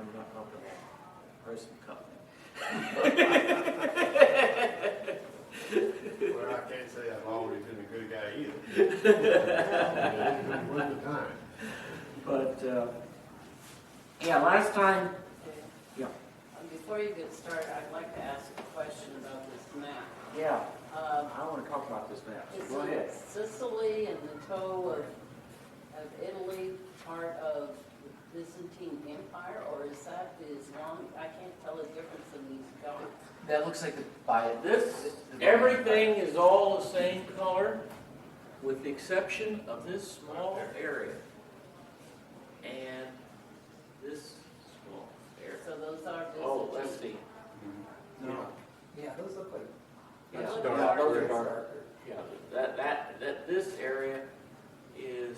I'm not comfortable. Preston Company. Well, I can't say I've always been a good guy either. Worth the time. But, yeah, last time, yeah, Before you get started, I'd like to ask a question about this map. yeah, Uh, I want to talk about this map, so Is go ahead. Sicily and the toe of Italy part of the Byzantine Empire, or is that the Islamic? I can't tell the difference in these colors. That looks like This, everything is all the same color, with the exception of this small area. And this small area. So those are Byzantine. Oh, let's see. No. Yeah, those look like. Yeah, Those yeah, are those are darker. darker. Yeah, that this area is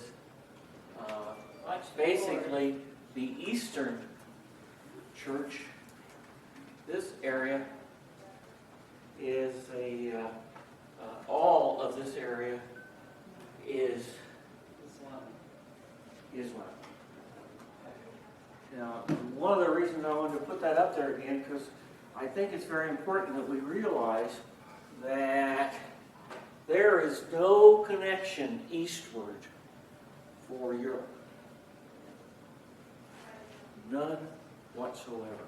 Watch the basically the Eastern Church. This area is all of this area is Islam. Now, one of the reasons I wanted to put that up there again, because I think it's very important that we realize that there is no connection eastward for Europe. None whatsoever.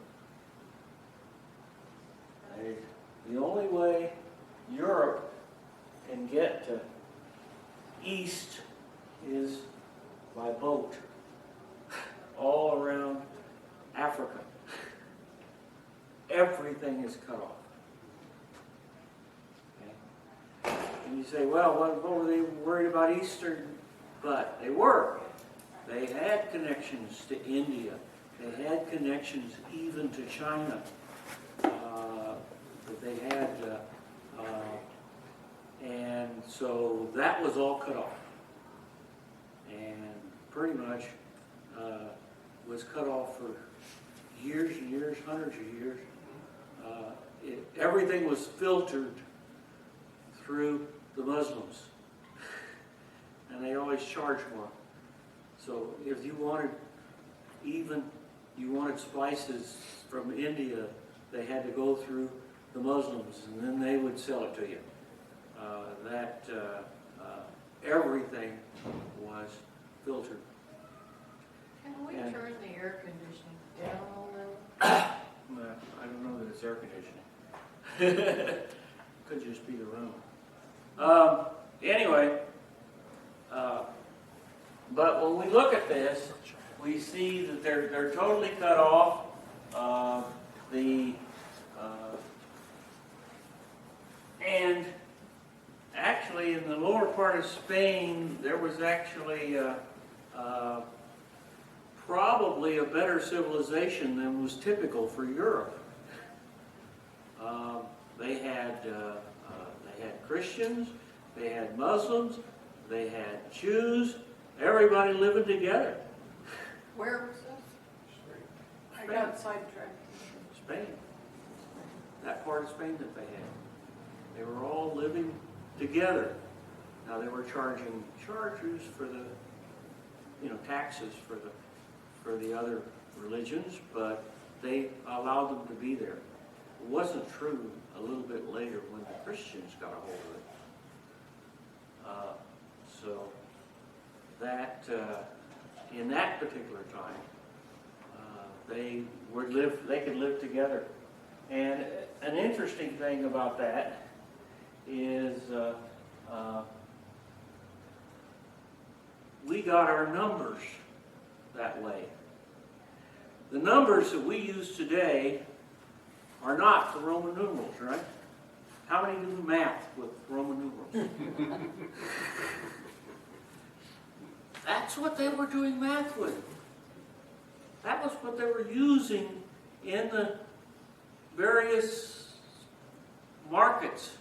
The only way Europe can get to east is by boat all around Africa. Everything is cut off. Okay? And you say, well, what were they worried about Eastern? But they were. They had connections to India. They had connections even to China. That they had, and so that was all cut off. And pretty much was cut off for years and years, hundreds of years. Everything was filtered through the Muslims. And they always charge more. So if you wanted spices from India, they had to go through the Muslims, and then they would sell it to you. Everything was filtered. Can we And- turn the air conditioning down a little? Well, I don't know that it's air conditioning. Could just be the room. Anyway, but when we look at this, we see that they're totally cut off. And actually, in the lower part of Spain, there was actually probably a better civilization than was typical for Europe. They had Christians, they had Muslims, they had Jews, everybody living together. Where was this? I got sidetracked. Spain. That part of Spain that they had. They were all living together. Now they were charging charges for the, taxes for the other religions, but they allowed them to be there. It wasn't true a little bit later when the Christians got a hold of it. So that in that particular time, they could live together. And an interesting thing about that is we got our numbers that way. The numbers that we use today are not the Roman numerals, right? How many do math with Roman numerals? That's what they were doing math with. That was what they were using in the various markets.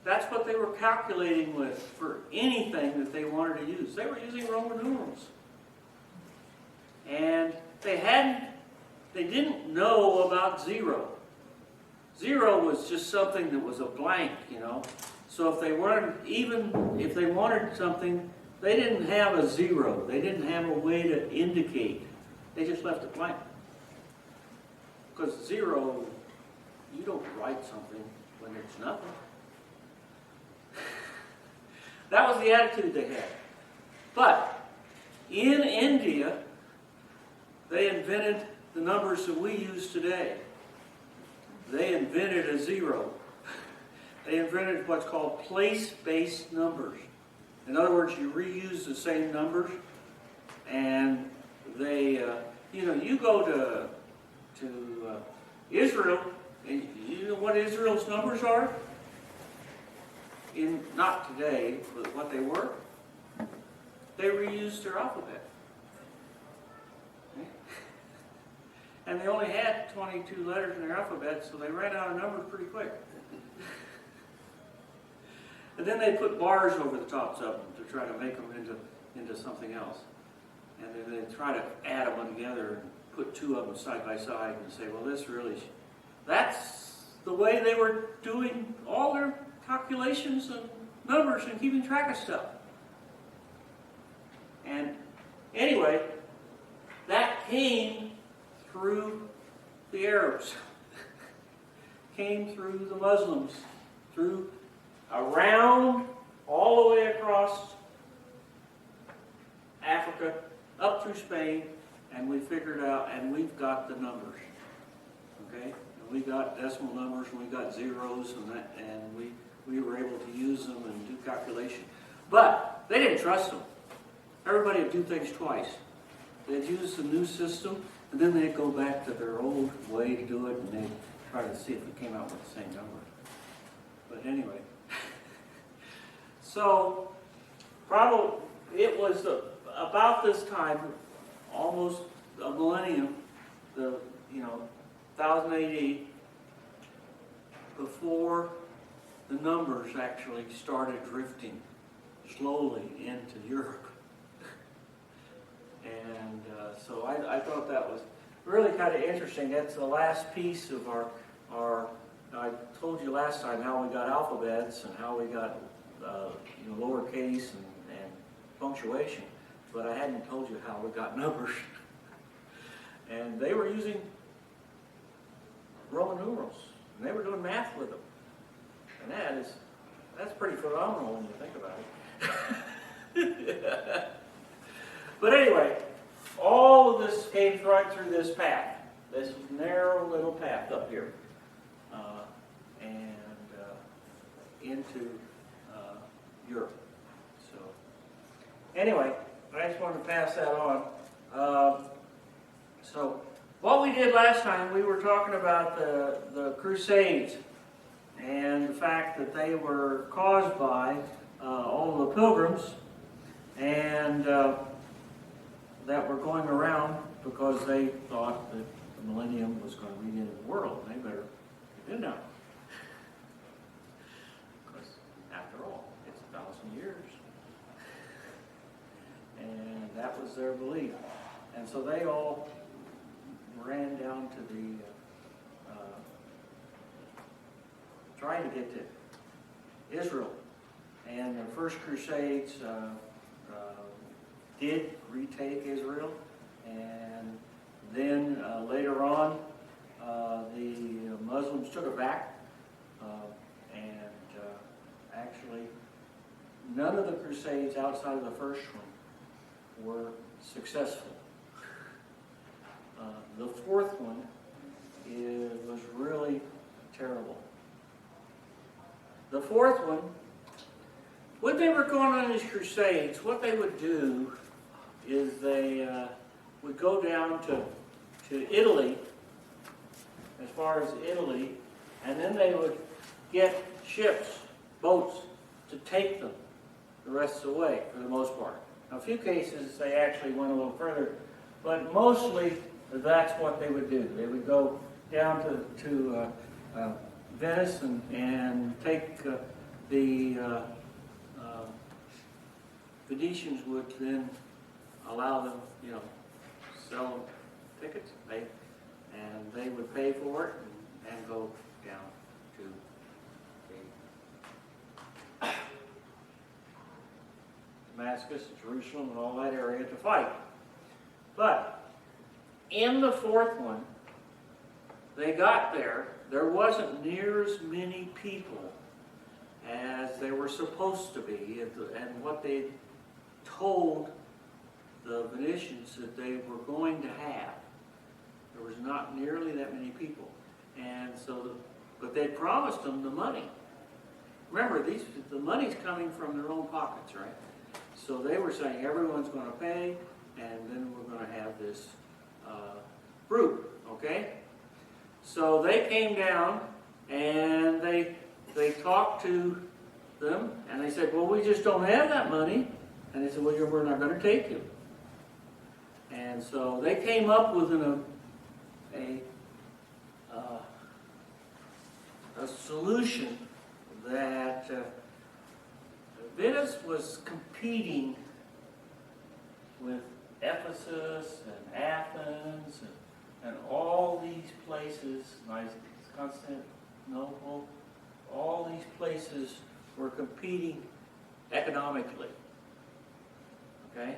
That's what they were calculating with for anything that they wanted to use. They were using Roman numerals. And they didn't know about zero. Zero was just something that was a blank, So if they wanted something, they didn't have a zero. They didn't have a way to indicate. They just left it blank. because 0, you don't write something when it's nothing. That was the attitude they had. But in India, they invented the numbers that we use today. They invented a 0. They invented what's called place-based numbers. In other words, you reuse the same numbers, and they, you go to Israel, and you know what Israel's numbers are? Not today, but what they were. They reused their alphabet. And they only had 22 letters in their alphabet, so they ran out of numbers pretty quick. And then they put bars over the tops of them to try to make them into something else. And then they try to add them together and put 2 of them side by side and say, well, this really... That's the way they were doing all their calculations and numbers and keeping track of stuff. And anyway, that came through the Arabs, came through the Muslims, through around, all the way across Africa, up through Spain, and we figured out, and we've got the numbers, okay? And we got decimal numbers, and we got zeros, and we were able to use them and do calculation. But they didn't trust them. Everybody would do things twice. They'd use the new system, and then they'd go back to their old way to do it, and they'd try to see if it came out with the same number. But anyway, so probably it was about this time, almost a millennium, 1000 AD, before the numbers actually started drifting slowly into Europe. And so I thought that was really kind of interesting. That's the last piece of our I told you last time how we got alphabets and how we got lowercase and punctuation, but I hadn't told you how we got numbers. And they were using Roman numerals, and they were doing math with them. And that's pretty phenomenal when you think about it. But anyway, all of this came right through this path, this narrow little path up here, and into Europe. So anyway, I just wanted to pass that on. So what we did last time, we were talking about the Crusades and the fact that they were caused by all of the pilgrims and that were going around because they thought that the millennium was going to be the end of the world. They better get in now. Because after all, it's 1,000 years. And that was their belief. And so they all ran down to the, trying to get to Israel. And the first Crusades did retake Israel, and then later on the Muslims took it back, and actually none of the Crusades outside of the first one were successful. The fourth one was really terrible. The fourth one, when they were going on these crusades, what they would do is they would go down to Italy, as far as Italy, and then they would get ships, boats, to take them the rest of the way, for the most part. Now, a few cases, they actually went a little further, but mostly that's what they would do. They would go down to Venice and take the Venetians would then allow them, sell them tickets, and they would pay for it and go down to Damascus, Jerusalem, and all that area to fight. But in the fourth one, they got there, there wasn't near as many people as there were supposed to be, and what they told the Venetians that they were going to have. There was not nearly that many people. And so, but they promised them the money. Remember, the money's coming from their own pockets, right? So they were saying everyone's going to pay, and then we're going to have this group, okay? So they came down, and they talked to them, and they said, well, we just don't have that money. And they said, well, we're not going to take you. And so they came up with a solution that Venice was competing with Ephesus and Athens and all these places, like Constantinople, all these places were competing economically. Okay?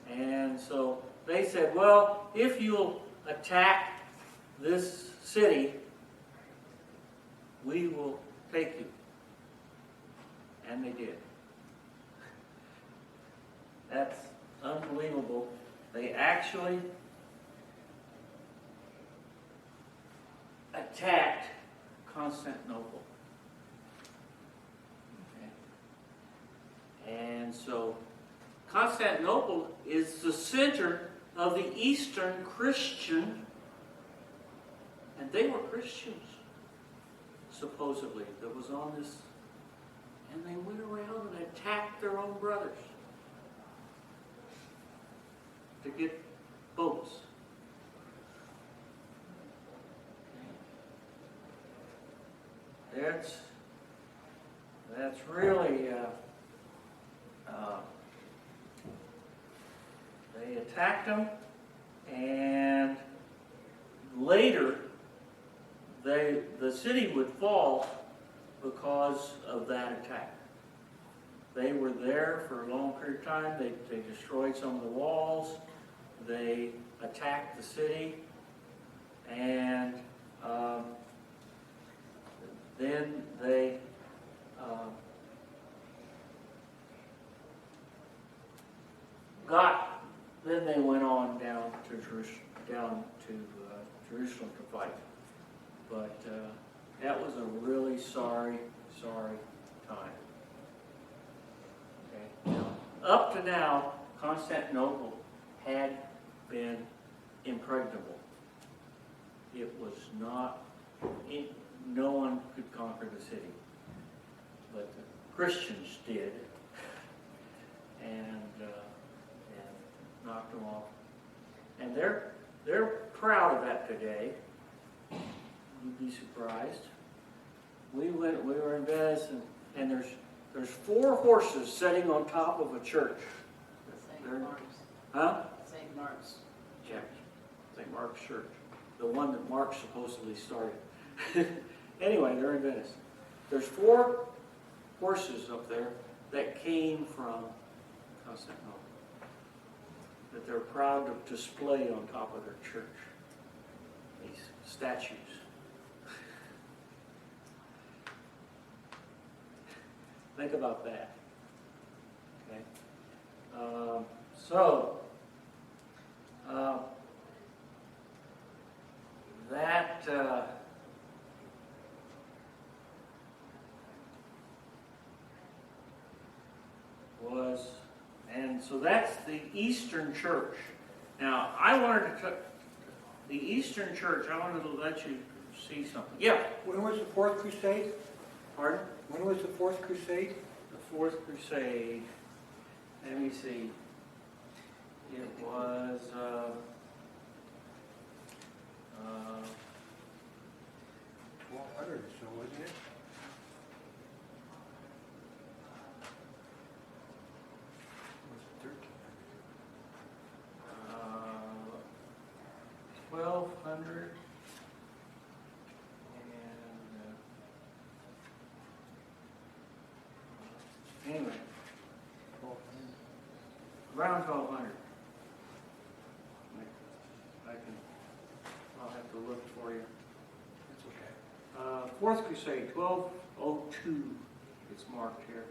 And so they said, well, if you'll attack this city, we will take you. And they did. That's unbelievable. They actually attacked Constantinople. Okay. And so Constantinople is the center of the Eastern Christian, and they were Christians, supposedly, that was on this, and they went around and attacked their own brothers to get boats. That's really they attacked them, and later the city would fall because of that attack. They were there for a long period of time. They destroyed some of the walls. They attacked the city, and then they then they went on down to Jerusalem to fight. But that was a really sorry time. Okay. Now, up to now, Constantinople had been impregnable. It was not. No one could conquer the city, but the Christians did, and knocked them off. And they're proud of that today. You'd be surprised. We were in Venice, and there's 4 horses sitting on top of a church. St. Mark's. Huh? St. Mark's. Yeah, St. Mark's Church, the one that Mark supposedly started. Anyway, they're in Venice. There's 4 horses up there that came from Constantinople that they're proud to display on top of their church. These statues. Think about that. Okay. That was, and so that's the Eastern Church. Now, I wanted to, the Eastern Church, I wanted to let you see something. Yeah, When was the Fourth Crusade? pardon? When was the Fourth Crusade? The Fourth Crusade, let me see. It was, 1200 or so, wasn't it? Was it 1200. And, anyway, around 1200. I'll have to look for you. Fourth Crusade, 1202, it's marked here.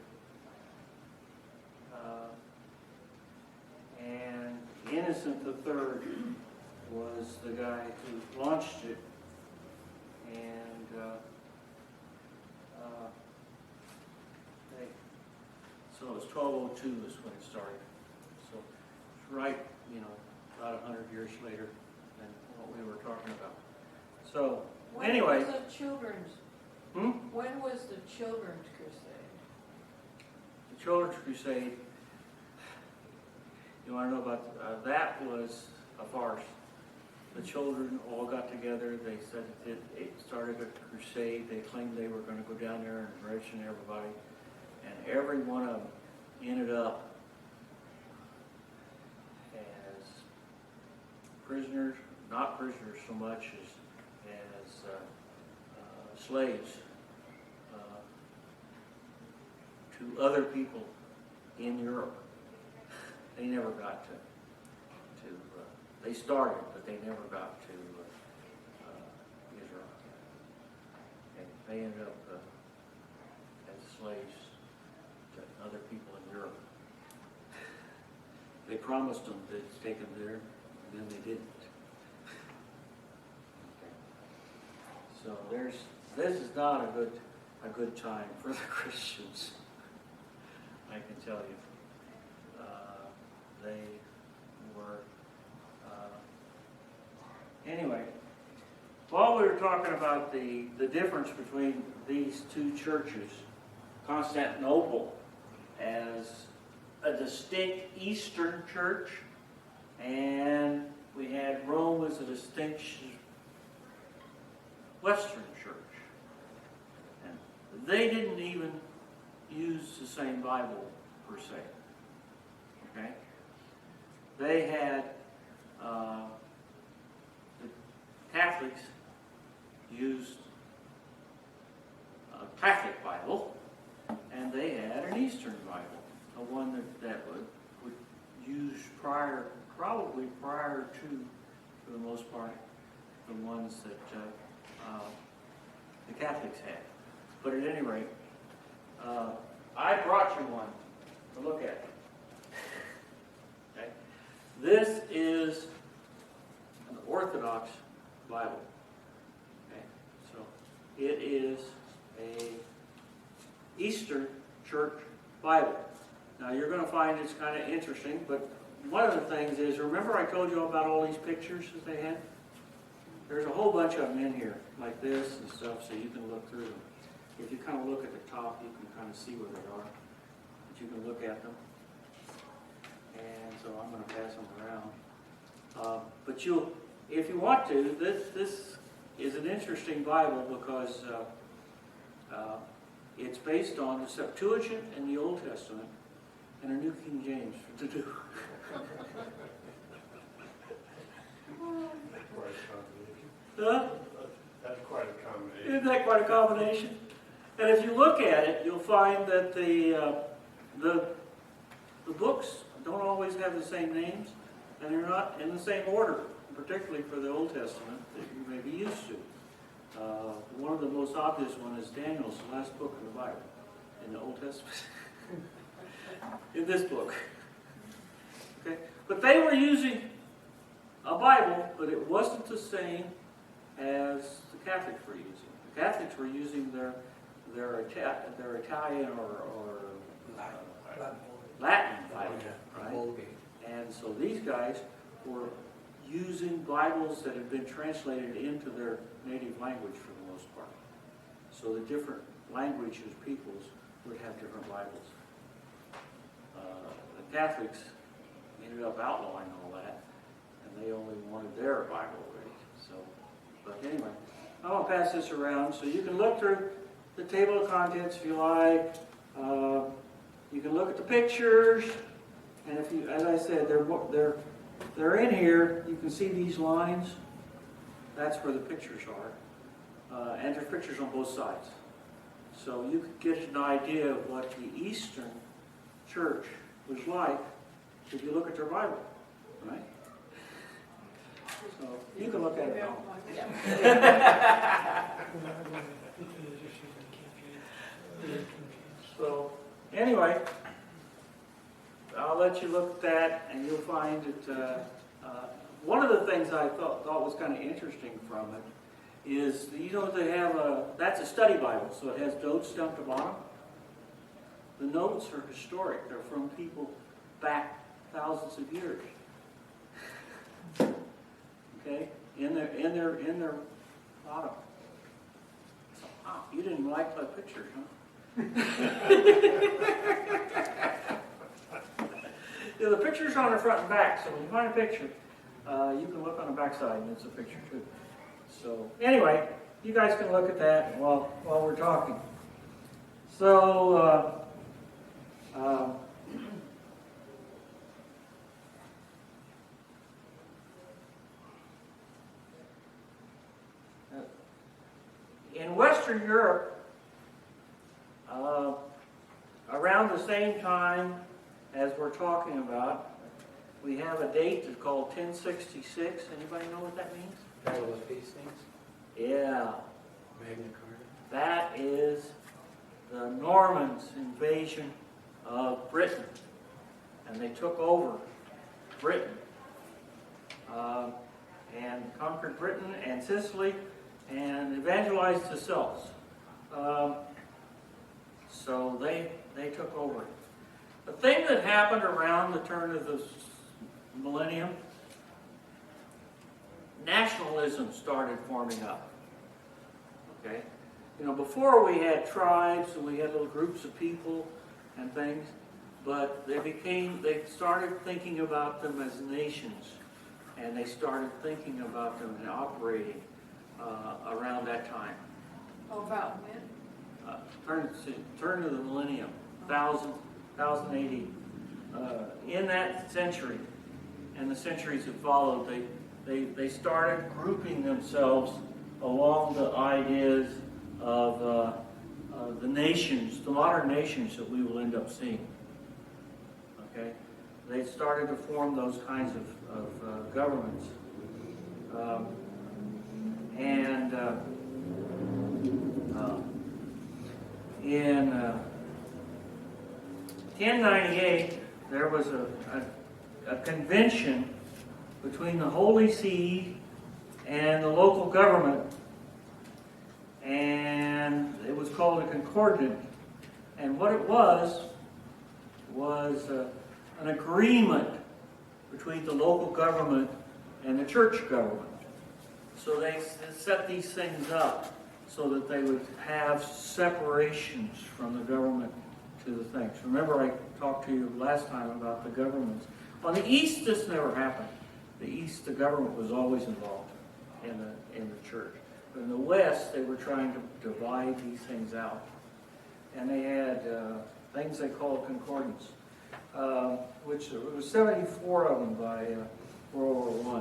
And Innocent III was the guy who launched it. And so it was 1202 is when it started. So it's right, about 100 years later than what we were talking about. So anyway. When was the children's, when was the children's crusade? The Children's Crusade, you want to know about, that was a farce. The children all got together, they said it started a crusade, they claimed they were going to go down there and ration everybody, and every one of them ended up as prisoners, not prisoners so much as slaves to other people in Europe. They never got to they started, but they never got to Israel. And they ended up as slaves to other people in Europe. They promised them they'd take them there, and then they didn't. So this is not a good time for the Christians. I can tell you. They were anyway. While we were talking about the difference between these two churches, Constantinople as a distinct Eastern church, and we had Rome as a distinct Western church. And they didn't even use the same Bible per se. Okay? They had the Catholics used a Catholic Bible, and they had an Eastern Bible, a one that would use probably prior to, for the most part, the ones that the Catholics had. But at any rate, I brought you one to look at. Okay? This is an Orthodox Bible. Okay? So it is a Eastern Church Bible. Now you're going to find it's kind of interesting, but one of the things is, remember I told you about all these pictures that they had? There's a whole bunch of them in here, like this and stuff, so you can look through them. If you kind of look at the top, you can kind of see where they are. But you can look at them. And so I'm going to pass them around. But if you want to, this is an interesting Bible because it's based on the Septuagint in the Old Testament and a New King James to do. Huh? That's quite a combination. Isn't that quite a combination? And if you look at it, you'll find that the books don't always have the same names, and they're not in the same order, particularly for the Old Testament that you may be used to. One of the most obvious one is Daniel's, the last book of the Bible in the Old Testament. In this book. Okay? But they were using a Bible, but it wasn't the same as the Catholics were using. The Catholics were using their Italian or Latin Bible, right? And so these guys were using Bibles that had been translated into their native language for the most part. So the different languages, peoples, would have different Bibles. The Catholics ended up outlawing all that, and they only wanted their Bible ready. So, but anyway, I'm going to pass this around so you can look through the table of contents if you like. You can look at the pictures, and if you, as I said, they're in here. You can see these lines. That's where the pictures are, and there's pictures on both sides. So you could get an idea of what the Eastern Church was like if you look at their Bible, right? So you can look at it now. anyway, I'll let you look at that, and you'll find that one of the things I thought was kind of interesting from it is, they have that's a study Bible, so it has notes down at the bottom. The notes are historic. They're from people back thousands of years. Okay, in their bottom. So, wow, you didn't like the pictures, huh? Yeah, the picture's on the front and back, so when you find a picture, you can look on the back side and it's a picture too. So anyway, you guys can look at that while we're talking. So in Western Europe, around the same time as we're talking about, we have a date that's called 1066. Anybody know what that means? Battle of Hastings, Yeah, Magna Carta. that is the Normans' invasion of Britain. And they took over Britain and conquered Britain and Sicily and evangelized the Celts. So they took over. The thing that happened around the turn of the millennium, nationalism started forming up. Okay? Before we had tribes and we had little groups of people and things, but they started thinking about them as nations, and they started thinking about them and operating around that time. About when? Turn of the millennium, 1080. In that century, and the centuries that followed, they started grouping themselves along the ideas of the nations, the modern nations that we will end up seeing. Okay, they started to form those kinds of governments, in 1098 there was a convention between the Holy See and the local government, and it was called a concordant. And what it was an agreement between the local government and the church government. So they set these things up so that they would have separations from the government to the things. Remember, I talked to you last time about the governments. On the East, this never happened. The East, the government was always involved in the church. But in the West, they were trying to divide these things out. And they had things they called concordance, which there was 74 of them by World War I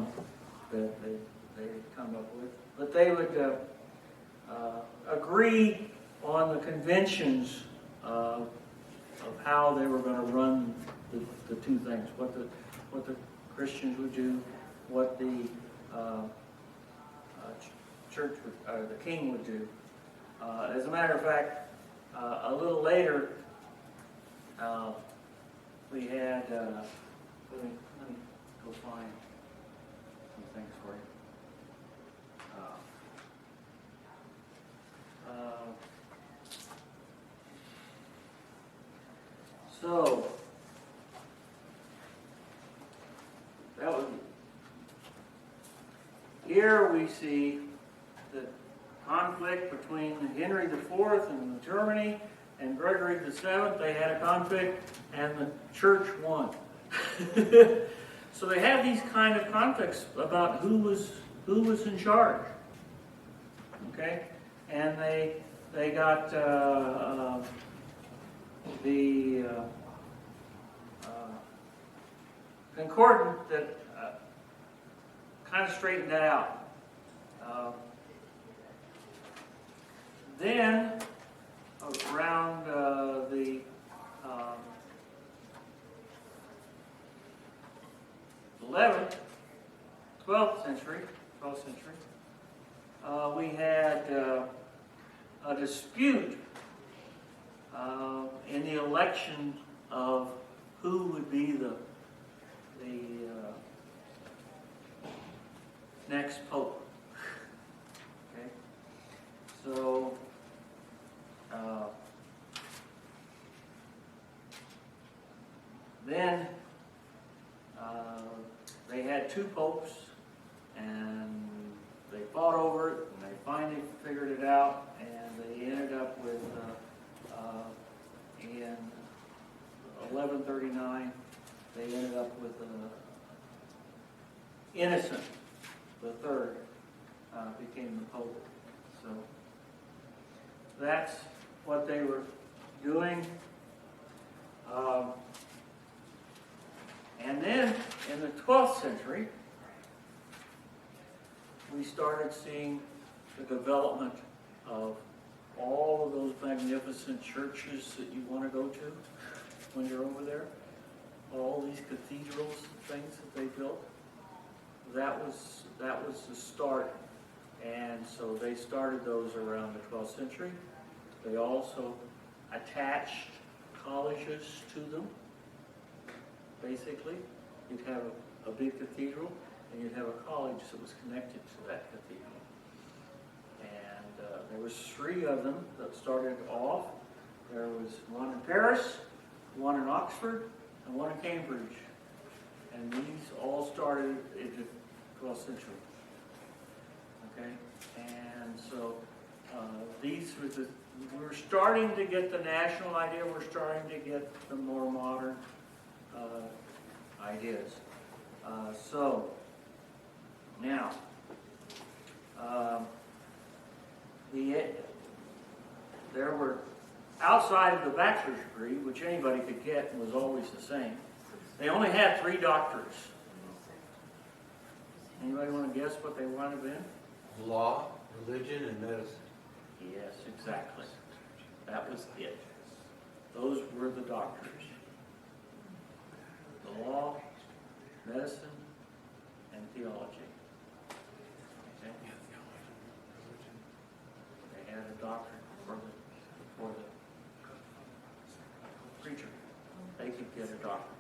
that they had come up with. But they would agree on the conventions of how they were going to run the two things, what the Christians would do, what the church, the king would do. As a matter of fact, a little later, we had, let me go find some things for you. So, that was, here we see the conflict between Henry IV and Germany and Gregory VII. They had a conflict and the church won. So they had these kind of conflicts about who was in charge. Okay? And they got the concordant that kind of straightened that out. Then, around the 11th, 12th century, we had a dispute in the election of who would be the next pope. Okay, so then they had two popes, and they fought over it, and they finally figured it out, and they ended up with in 1139, they ended up with Innocent the Third became the pope. So that's what they were doing. And then in the 12th century, we started seeing the development of all of those magnificent churches that you want to go to when you're over there. All these cathedrals and things that they built. That was the start. And so they started those around the 12th century. They also attached colleges to them. Basically, you'd have a big cathedral, and you'd have a college that was connected to that cathedral. And there was 3 of them that started off. There was one in Paris, one in Oxford, and one in Cambridge. And these all started in the 12th century. Okay? And so these were we're starting to get the national idea. We're starting to get the more modern ideas. So now, there were, outside of the bachelor's degree, which anybody could get and was always the same, they only had 3 doctors. Anybody want to guess what they might have been? Law, religion, and medicine. Yes, exactly. That was it. Those were the doctors. The law, medicine, and theology. Okay? They had a doctrine for the preacher. They could get a doctrine.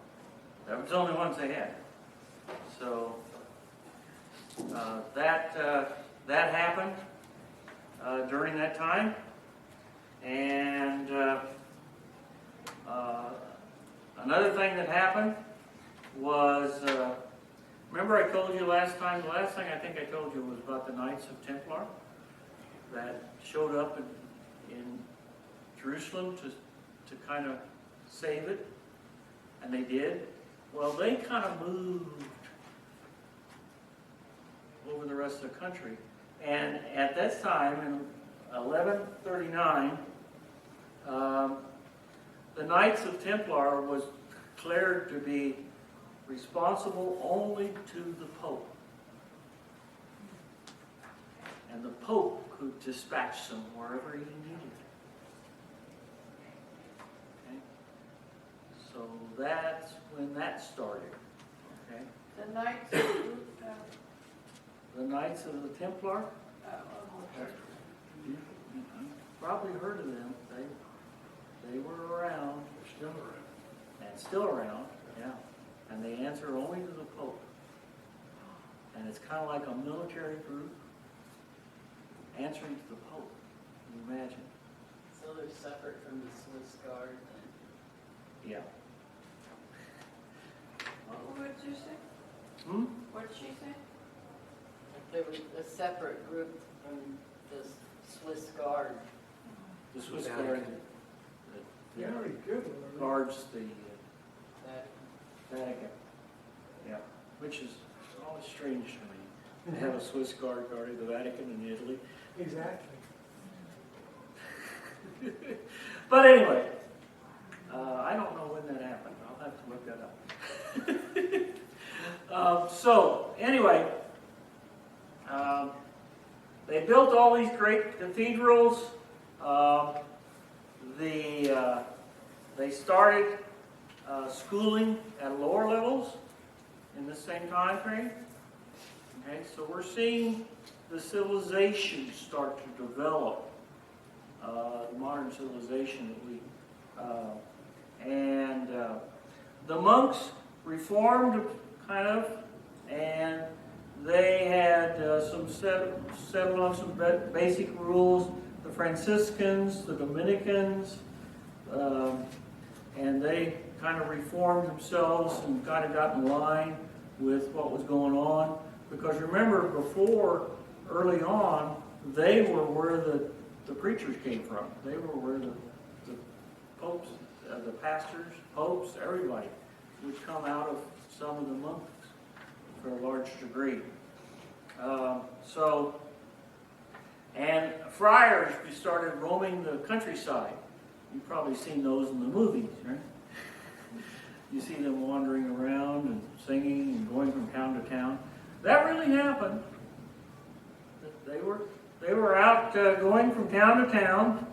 That was the only ones they had. So that happened during that time, and another thing that happened was, remember I told you last time, the last thing I think I told you was about the Knights of Templar that showed up in Jerusalem to kind of save it, and they did. Well, they kind of moved over the rest of the country, and at this time, in 1139, the Knights of Templar was declared to be responsible only to the Pope. And the Pope could dispatch them wherever he needed. Okay? So that's when that started. Okay? The Knights The Knights of the Templar, of you've probably heard of them. They were around. They're still around. And still around, yeah. And they answer only to the Pope. And it's kind of like a military group answering to the Pope. Can you imagine? So they're separate from the Swiss Guard then? Yeah. what did you say? Hmm? What did she say? There was a separate group from the Swiss Guard. The Swiss Vatican. Guard Very good. guards the That Vatican. Yeah. Which is always strange to me. To have a Swiss Guard guarding the Vatican in Italy. Exactly. But anyway, I don't know when that happened. I'll have to look that up. So, anyway, they built all these great cathedrals. They started schooling at lower levels in the same time frame. Okay, so we're seeing the civilization start to develop, the modern civilization that And the monks reformed, kind of, and they had settled on some basic rules. The Franciscans, the Dominicans, and they kind of reformed themselves and kind of got in line with what was going on. Because remember, before, early on, they were where the preachers came from. They were where the popes, the pastors, popes, everybody would come out of some of the monks for a large degree. And friars started roaming the countryside. You've probably seen those in the movies, right? You see them wandering around and singing and going from town to town. That really happened. They were out going from town to town,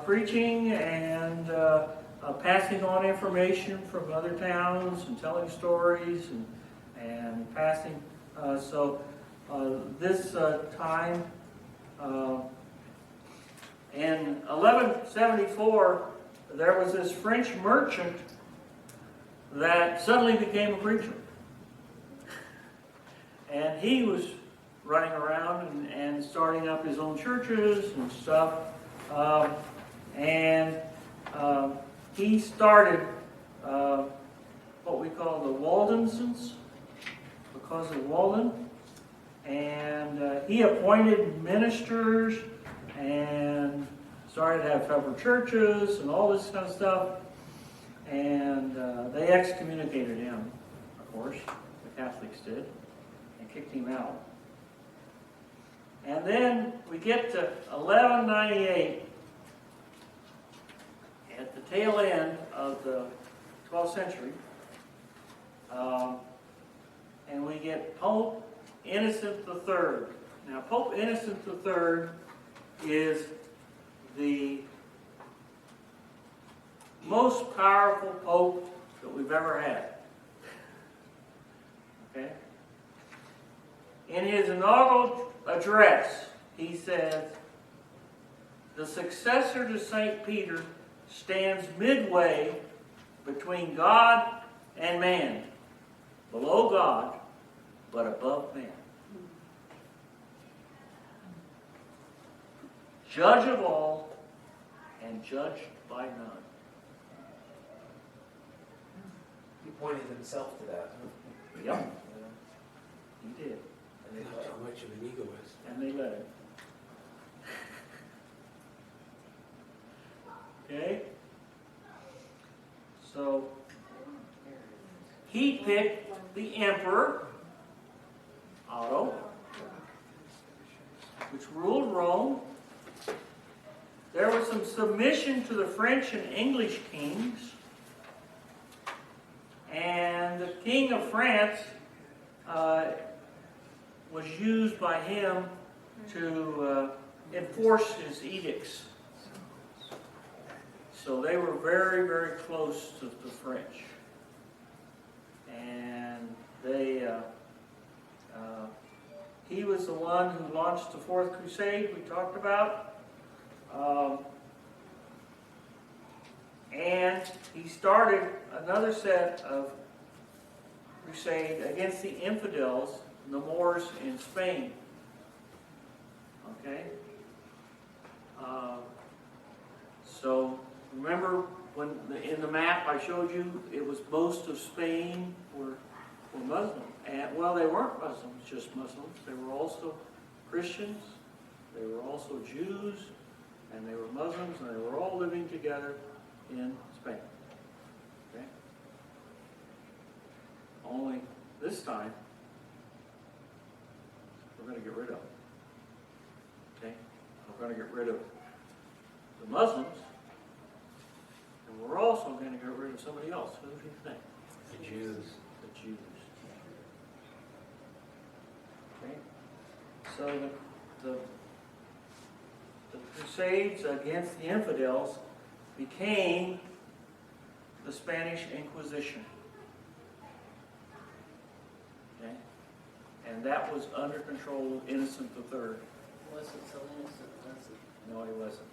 preaching and passing on information from other towns and telling stories and passing. This time, in 1174, there was this French merchant that suddenly became a preacher. And he was running around and starting up his own churches and stuff. He started what we call the Waldenses, because of Walden. And he appointed ministers and started to have several churches and all this kind of stuff. And they excommunicated him, of course, the Catholics did, and kicked him out. And then we get to 1198, at the tail end of the 12th century, and we get Pope Innocent III. Now, Pope Innocent III is the most powerful pope that we've ever had. Okay? In his inaugural address, he says, "The successor to St. Peter stands midway between God and man, below God, but above man. Judge of all and judged by none." He pointed himself to that. Yep, Yeah. he did. And they That's thought, how much of an egoist. And they let him. Okay? So, he picked the emperor, Otto, which ruled Rome. There was some submission to the French and English kings. And the king of France was used by him to enforce his edicts. So they were very, very close to the French. And he was the one who launched the Fourth Crusade we talked about. And he started another set of crusade against the infidels, the Moors in Spain. Okay? So remember when in the map I showed you, it was most of Spain were Muslim. And well, they weren't Muslims, just Muslims. They were also Christians. They were also Jews, and they were Muslims, and they were all living together in Spain. Okay? Only this time, we're going to get rid of them. Okay? We're going to get rid of the Muslims, and we're also going to get rid of somebody else. Who do you think? The Jews. The Jews. Okay? So the Crusades against the infidels became the Spanish Inquisition. Okay? And that was under control of Innocent III. Wasn't so innocent, was it? No, he wasn't.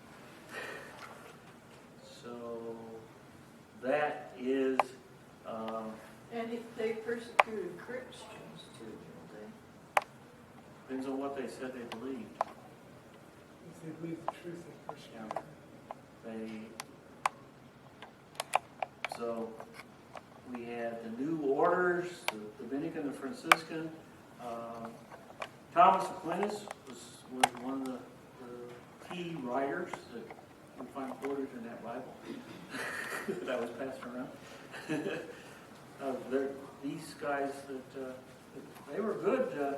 So that is, And if they persecuted Christians too, didn't depends on what they said they believed. If they believe the truth, they persecute. So we had the New Orders, the Dominican, the Franciscan. Thomas Aquinas was one of the key writers that we find quoted in that Bible that was passed around. These guys they were good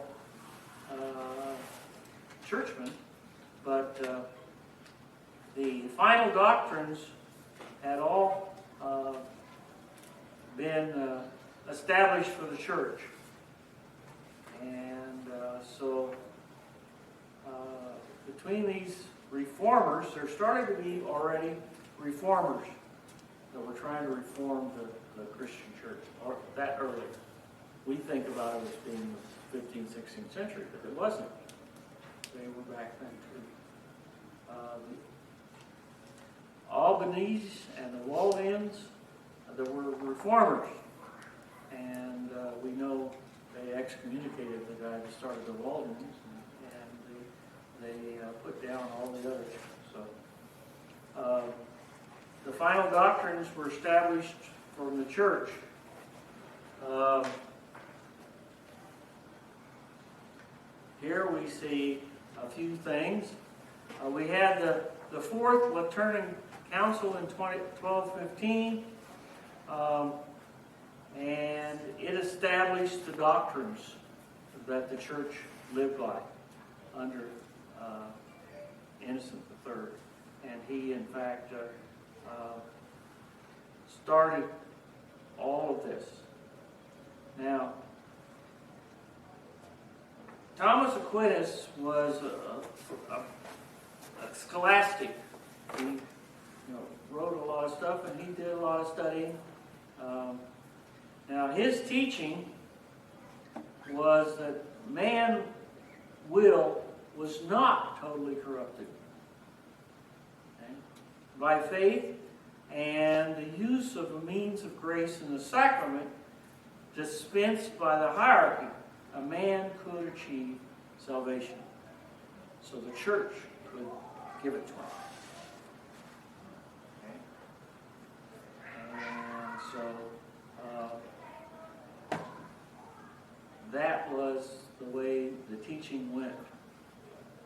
churchmen, but the final doctrines had all been established for the church. And so between these reformers, there started to be already reformers that were trying to reform the Christian church, or that earlier. We think about it as being the 15th, 16th century, but it wasn't. They were back then too. The Albanese and the Waldensians, there were reformers, and we know they excommunicated the guy that started the Waldensians, and they put down all the others. So the final doctrines were established from the church. Here we see a few things. We had the Fourth Lateran Council in 1215, and it established the doctrines that the church lived by under Innocent III. And he, in fact, started all of this. Now, Thomas Aquinas was a scholastic. He wrote a lot of stuff, and he did a lot of studying. Now, his teaching was that man's will was not totally corrupted. Okay? By faith and the use of a means of grace in the sacrament dispensed by the hierarchy, a man could achieve salvation. So the church could give it to him. Okay? And so that was the way the teaching went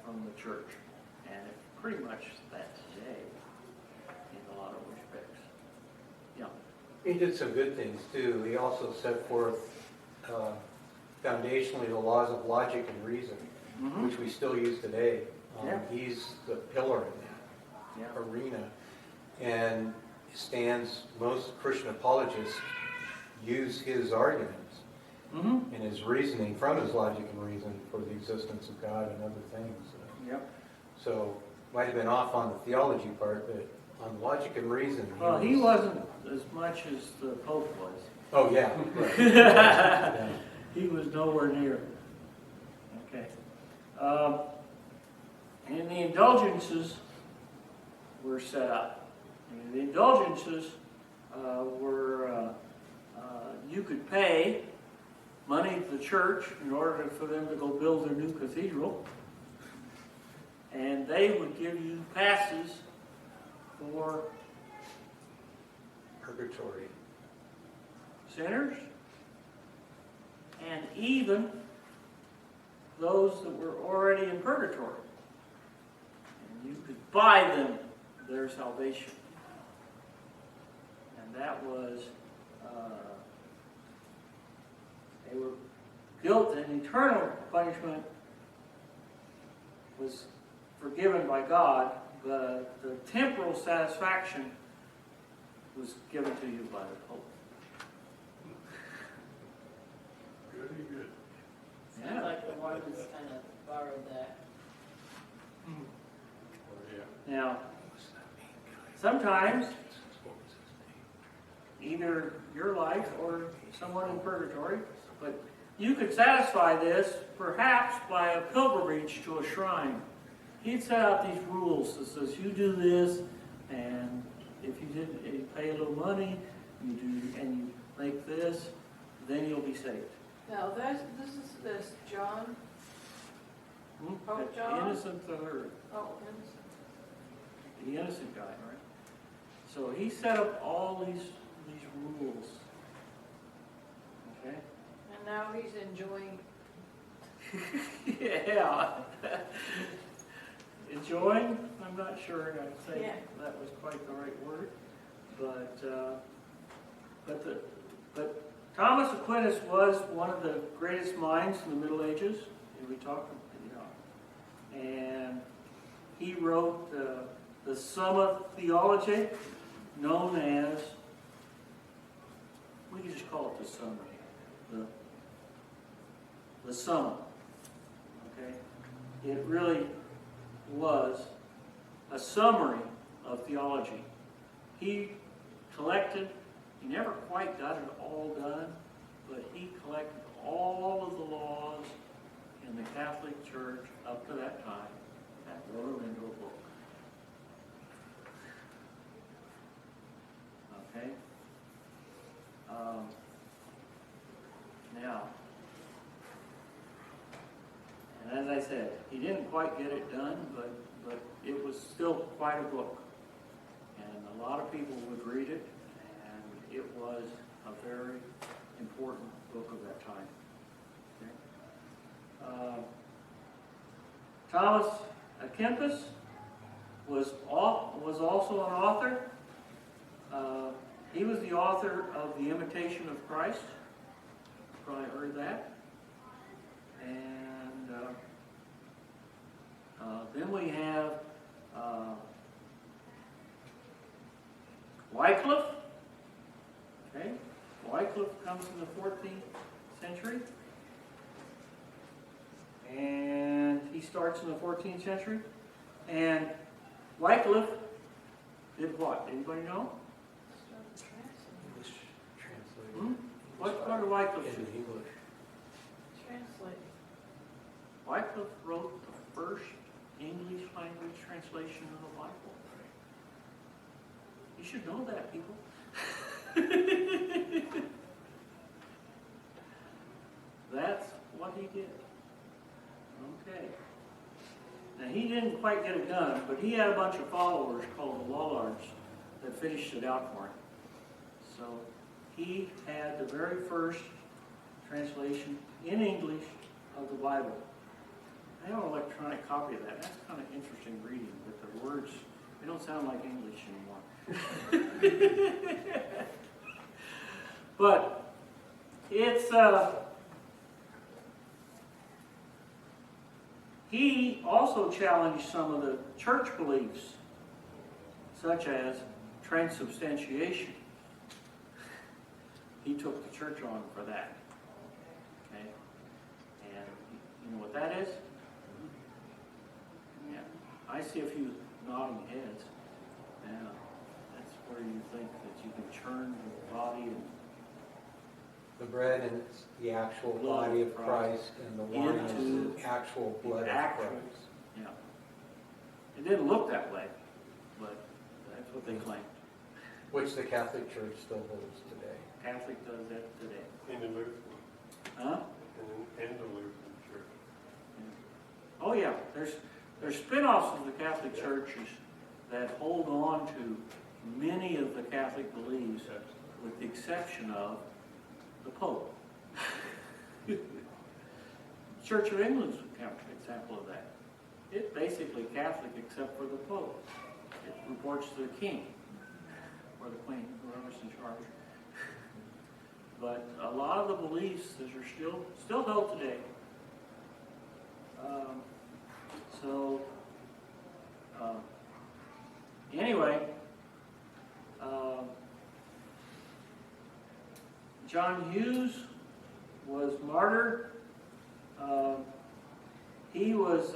from the church. And it's pretty much that today in a lot of respects. Yeah. He did some good things too. He also set forth foundationally the laws of logic and reason, which we still use today. He's the pillar in that arena, and most Christian apologists use his arguments and his reasoning from his logic and reason for the existence of God and other things. So might have been off on the theology part, but on logic and reason. Well, he wasn't as much as the Pope was. Oh yeah. Right. Yeah. He was nowhere near. Okay. And the indulgences were set up. And the indulgences were, you could pay money to the church in order for them to go build their new cathedral. And they would give you passes for Purgatory. sinners, and even those that were already in purgatory. And you could buy them their salvation. And that was, they were guilt and eternal punishment was forgiven by God, but the temporal satisfaction was given to you by the Pope. Really good. Sounds like the Mormons kind of borrowed that. Now, sometimes, either your life or someone in purgatory, but you could satisfy this perhaps by a pilgrimage to a shrine. He'd set out these rules that says you do this and if you didn't, you pay a little money, you do, and you make this, then you'll be saved. Now, this is this John, Pope That's John? Innocent the Third, oh, innocent. the innocent guy, right? So he set up all these rules. Okay? And now he's enjoying, Yeah. Enjoying? I'm not sure I'd say Yeah. that was quite the right word. But Thomas Aquinas was one of the greatest minds in the Middle Ages. And we talked, and he wrote the Summa Theologiae, known as, we can just call it the Summa, the Summa. Okay, it really was a summary of theology. He collected, he never quite got it all done, but he collected all of the laws in the Catholic Church up to that time and wrote them into a book. Okay? Now, and as I said, he didn't quite get it done, but it was still quite a book. And a lot of people would read it, and it was a very important book of that time. Okay? Thomas à Kempis was also an author. He was the author of The Imitation of Christ. Probably heard that. And then we have Wycliffe. Okay, Wycliffe comes in the 14th century, and he starts in the 14th century. And Wycliffe did what? Anybody know? English translated. Hmm? What part of Wycliffe? Into English. translate. Wycliffe wrote the first English language translation of the Bible. You should know that, people. That's what he did. Okay. Now, he didn't quite get it done, but he had a bunch of followers called the Lollards that finished it out for him. So he had the very first translation in English of the Bible. I have an electronic copy of that. That's kind of interesting reading, but the words, they don't sound like English anymore. But it's, he also challenged some of the church beliefs, such as transubstantiation. He took the church on for that. Okay? And you know what that is? Yeah. I see a few nodding heads. Yeah. That's where you think that you can churn the body and The bread and it's the actual Blood body of of Christ, and the wine is into the actual blood of actual- Christ. yeah. It didn't look that way, but that's what they claim. Which the Catholic Church still holds today. Catholic does that today. In the Lutheran, Huh? in the Lutheran Church. Oh yeah, there's spin-offs of the Catholic churches that hold on to many of the Catholic beliefs, with the exception of the Pope. Church of England's an example of that. It's basically Catholic except for the Pope. It reports to the King or the Queen, whoever's in charge. But a lot of the beliefs that are still held today. Anyway, John Hughes was martyred. He was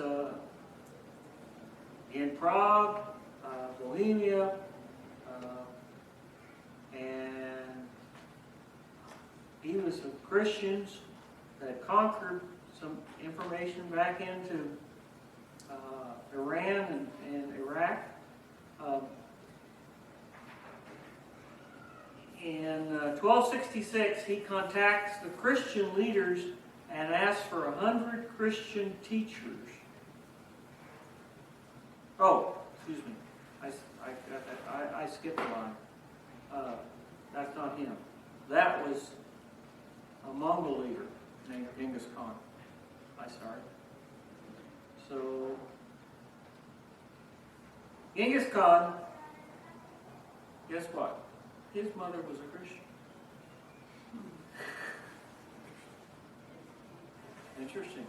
in Prague, Bohemia, and he was of Christians that conquered some information back into Iran and Iraq. In 1266, he contacts the Christian leaders and asks for 100 Christian teachers. Oh, excuse me. I skipped a line. That's not him. That was a Mongol leader named Genghis Khan. Sorry. So, Genghis Khan, guess what? His mother was a Christian. Interesting.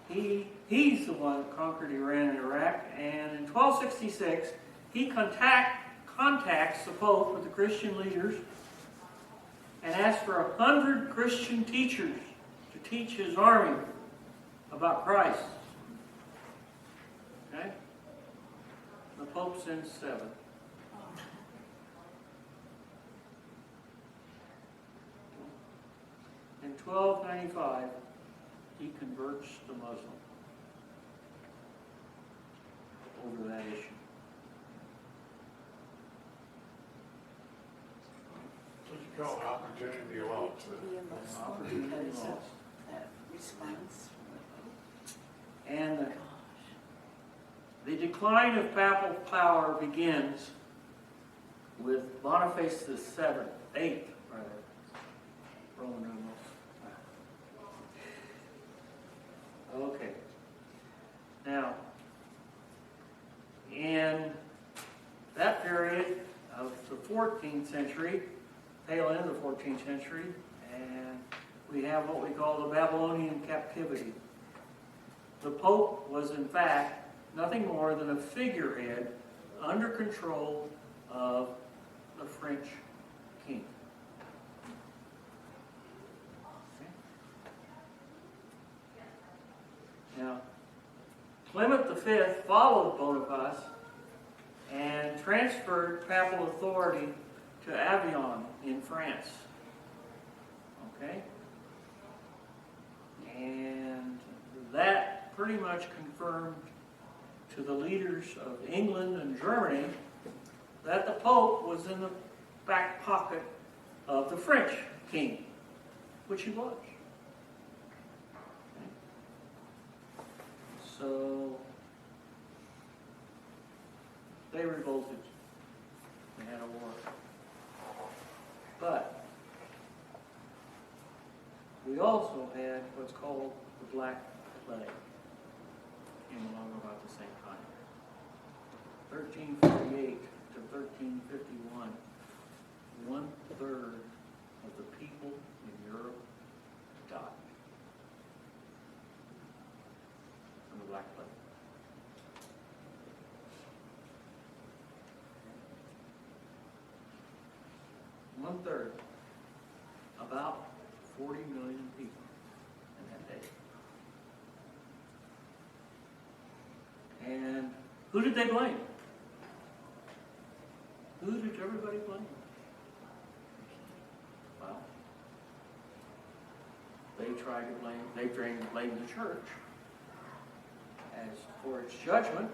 He's the one that conquered Iran and Iraq, and in 1266, he contacts the Pope with the Christian leaders and asks for 100 Christian teachers to teach his army about Christ. Okay? The Pope sends 7. In 1295, he converts the Muslim over that issue. What you call opportunity lost. Opportunity lost. That response from the And the decline of papal power begins with Boniface the VIII, Roman numerals. Okay. Now, in that period of the 14th century, tail end of the 14th century, and we have what we call the Babylonian captivity. The Pope was, in fact, nothing more than a figurehead under control of the French king. Okay. Now, Clement V followed Boniface and transferred papal authority to Avignon in France. Okay? And that pretty much confirmed to the leaders of England and Germany that the Pope was in the back pocket of the French king, which he was. Okay. So they revolted. They had a war. But we also had what's called the Black Plague. Came along about the same time. 1348 to 1351, 1/3 of the people in Europe died from the Black Plague. One-third, about 40 million people in that day. And who did they blame? Who did everybody blame? Well, they tried to blame the church as for its judgment.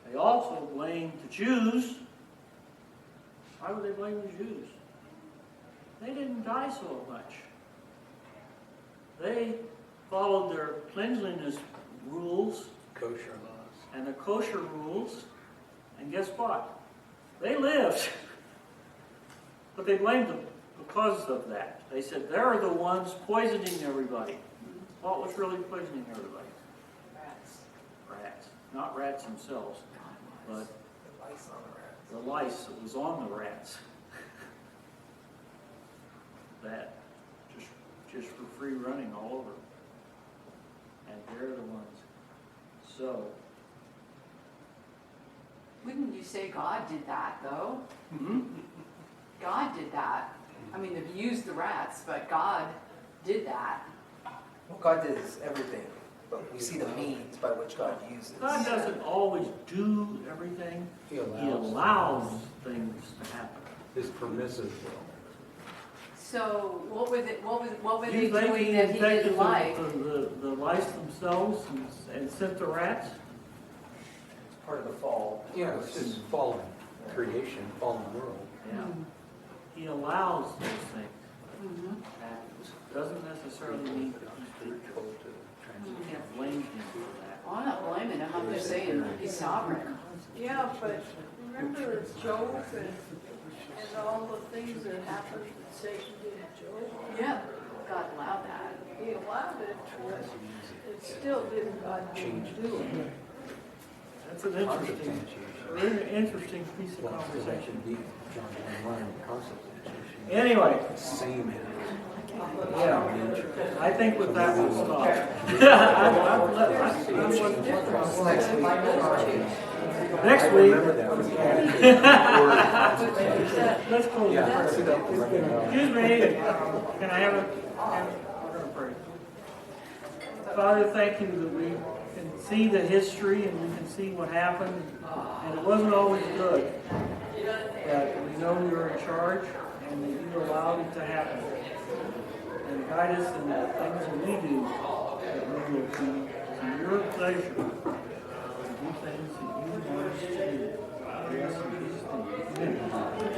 They also blamed the Jews. Why would they blame the Jews? They didn't die so much. They followed their cleanliness rules Kosher laws. and the kosher rules, and guess what? They lived. But they blamed them because of that. They said they're the ones poisoning everybody. What was really poisoning everybody? rats. Rats. Not rats themselves, but The lice on the rat. the lice that was on the rats. That just for free running all over. And they're the ones. So, Wouldn't you say God did that, though? mhm. God did that. I mean, they've used the rats, but God did that. What God did is everything, but we see the means by which God uses. God doesn't always do everything. He He allows allows things to happen. his permissive will. So what were they You think doing he that he infected didn't like? the lice themselves and sent the rats? part of the fall. Yeah, it's just fallen creation, fallen world. Yeah. He allows those things. Mhm. That doesn't necessarily mean that he's good. You can't blame him for that. Well, I'm not blaming him, I'm just saying he's sovereign. Yeah, but remember Job and all the things that happened that Satan did to Job? Yeah, God allowed that. He allowed it, but it still didn't God didn't do it. That's an interesting, very interesting piece of Well, so that conversation. should be John 1, consubstantiation. Anyway, Same yeah, I think with that we'll stop. Next week, let's close Yeah. this. Excuse me, can I have a, we're gonna pray. Father, thank you that we can see the history and we can see what happened, and it wasn't always good. But we know you're in charge and that you allowed it to happen. And guide us in the things that we do, that we will be to your pleasure, to do things that you want us to do. We ask in Jesus' name. Amen.